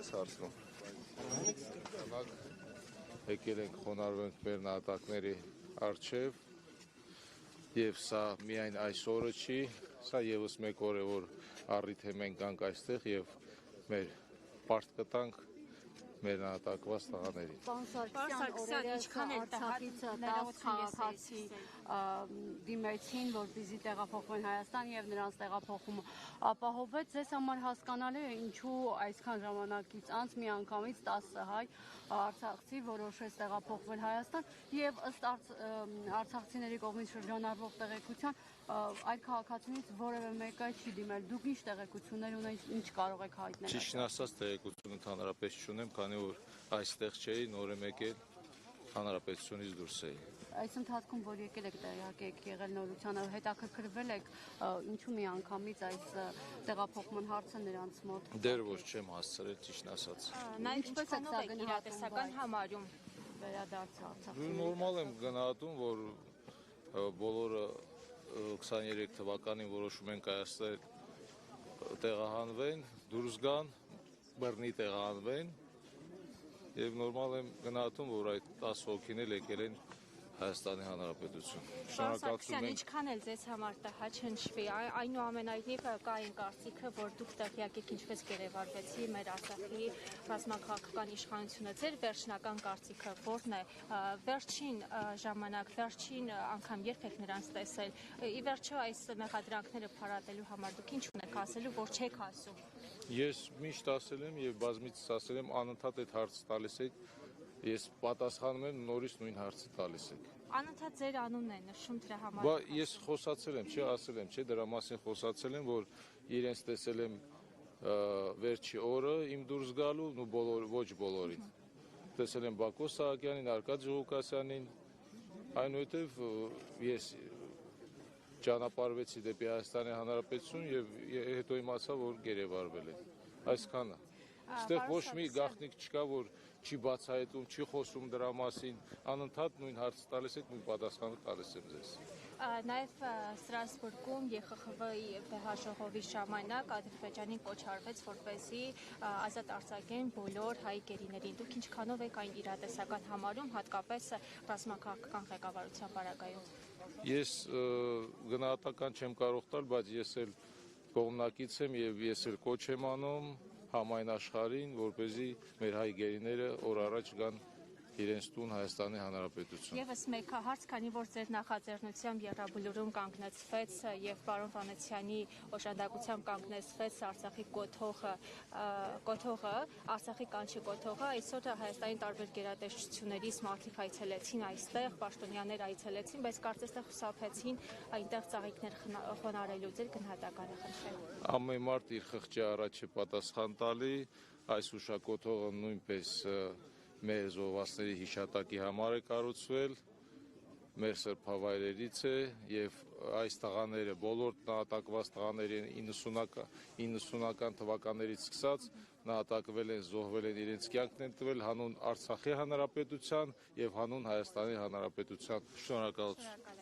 ես հարցնում։ Եկել ենք խոնարհվենք մեր նահատակների առջև եւ սա միայն այս օրը չի, սա եւս մեկ օր է, որ առիթ է մենք գանք այստեղ եւ մեր պարտ կտանք մեր նահատակված տղաներին։ Պարոն Սարգսյան, ինչքան է Արցախից 10 քաղաքացի դիմեցին, որպեսզի տեղափոխվեն Հայաստան եւ նրանց տեղափոխումը ապահովվեց, ձեզ համար հասկանալի է ինչու այսքան ժամանակից անց միանգամից 10 հայ արցախցի որոշեց տեղափոխվել Հայաստան եւ ըստ արցախցիների կողմից շրջանառվող տեղեկության այդ քաղաքացիներից որևէ մեկը չի դիմել։ Դուք ինչ տեղեկություններ ունեք, ինչ կարող եք հայտնել։ Ճիշտն ասած տեղեկություն ընդհանրապես չունեմ, քանի որ այստեղ չէի, նոր եմ եկել, հանրապետությունից դուրս էի։ Այս ընթացքում, որ եկել եք տեղյակ եք եղել նորությանը, հետաքրքրվել եք ինչու միանգամից այս տեղափոխման հարցը նրանց մոտ։ Դեռ ոչ չեմ հասցրել, ճիշտն ասած։ Նա ինչպես եք իրատեսական համարում վերադարձը Արցախ։ Նորմալ եմ գնահատում, որ բոլորը 23 թվականին որոշում են կայացնել տեղահանվեն, դուրս գան, բռնի տեղահանվեն եւ նորմալ եմ գնահատում, որ այդ 10 հոգին էլ եկել են Հայաստանի Հանրապետություն։ Շնորհակալություն ենք։ Ինչքան էլ ձեզ համար տհա չնշվի, այնուամենայնիվ կա այն կարծիքը, որ դուք տեղյակ եք ինչպես գերեվարվեցի մեր Արցախի ռազմաքաղաքական իշխանությունը։ Ձեր վերջնական կարծիքը ո՞րն է։ Վերջին ժամանակ, վերջին անգամ երբ եք նրանց տեսել։ Ի վերջո այս մեղադրանքները փարատելու համար դուք ինչ ունեք ասելու, որ չեք ասում։ Ես միշտ ասել եմ եւ բազմիցս ասել եմ, անընդհատ այդ հարցը տալիս եք, ես պատասխանում եմ, նորից նույն հարցը տալիս եք։ Անընդհատ ձեր անունն է նշում դրա համար։ Բա ես խոսացել եմ, չէ, ասել եմ, չէ, դրա մասին խոսացել եմ, որ իրենց տեսել եմ վերջի օրը իմ դուրս գալու, ոչ բոլորին։ Տեսել եմ Բակո Սահակյանին, Արկադի Ղուկասյանին, այնուհետև ես ճանապարհվեցի դեպի Հայաստանի Հանրապետություն եւ հետո իմացա, որ գերեվարվել են։ Այսքանը։ Այստեղ ոչ մի գաղտնիք չկա, որ չի բացահայտում, չի խոսում դրա մասին, անընդհատ նույն հարցը տալիս եք, նույն պատասխանը տալիս եմ ձեզ։ Նաև Ստրասբուրգում ԵԽԽՎ-ի վեհաժողովի ժամանակ Ադրբեջանին կոչ արվեց, որպեսզի ազատ արձակեն բոլոր հայ գերիներին։ Դուք ինչքանով եք այն իրատեսական համարում, հատկապես ռազմաքաղաքական ղեկավարության պարագայում։ Ես գնահատական չեմ կարող տալ, բայց ես էլ կողմնակից եմ եւ ես էլ կոչ եմ անում համայն աշխարհին, որպեսզի մեր հայ գերիները օր առաջ գան իրենց տուն Հայաստանի Հանրապետություն։ Եվս մեկ հարց, քանի որ ձեր նախաձեռնությամբ Եղրաբլուրում կանգնեցվեց եւ պարոն Վանեցյանի օժանդակությամբ կանգնեցվեց Արցախի կոթողը, Արցախի կանչի կոթողը, այսօր Հայաստանի տարբեր գերատեսչություններից մարդիկ այցելեցին այստեղ, պաշտոնյաներ այցելեցին, բայց կարծես թե խուսափեցին այնտեղ ծաղիկներ խոնարհելու։ Ձեր գնահատականը խնդրեմ։ Ամեն մարդ իր խղճի առաջ է պատասխան տալի, այս հուշակոթողը նույնպես մեր զոհվածների հիշատակի համար է կառուցվել, մեր սրբավայրերից է եւ այս տղաները, բոլոր նահատակված տղաները 90-ական թվականներից սկսած նահատակվել են, զոհվել են, իրենց կյանքն են տվել հանուն Արցախի Հանրապետության եւ հանուն Հայաստանի Հանրապետության։ Շնորհակալություն։